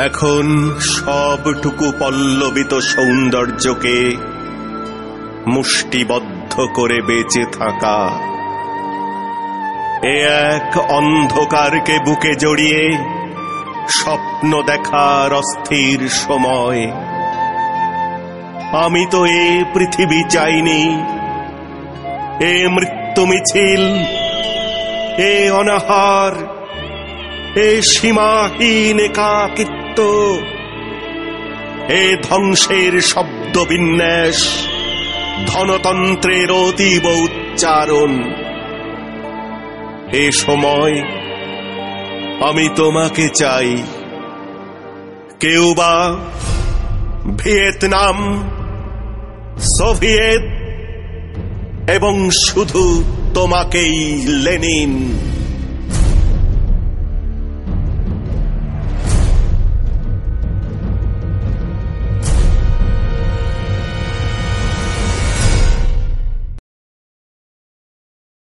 এখন সবটুকু পল্লবিত সৌন্দর্যকে মুষ্টিবদ্ধ করে বেঁচে থাকা, এ এক অন্ধকারকে বুকে জড়িয়ে স্বপ্ন দেখার অস্থির সময়। আমি তো এ পৃথিবী চাইনি, এ মৃত্যু মিছিল, এ অনাহার, এ সীমাহীন একাকিত্ব, এ ধ্বংসের শব্দ বিন্যাস, ধনতন্ত্রের অতীব উচ্চারণ। এ সময় আমি তোমাকে চাই, কিউবা, ভিয়েতনাম, সোভিয়েত এবং শুধু তোমাকেই, লেনিন।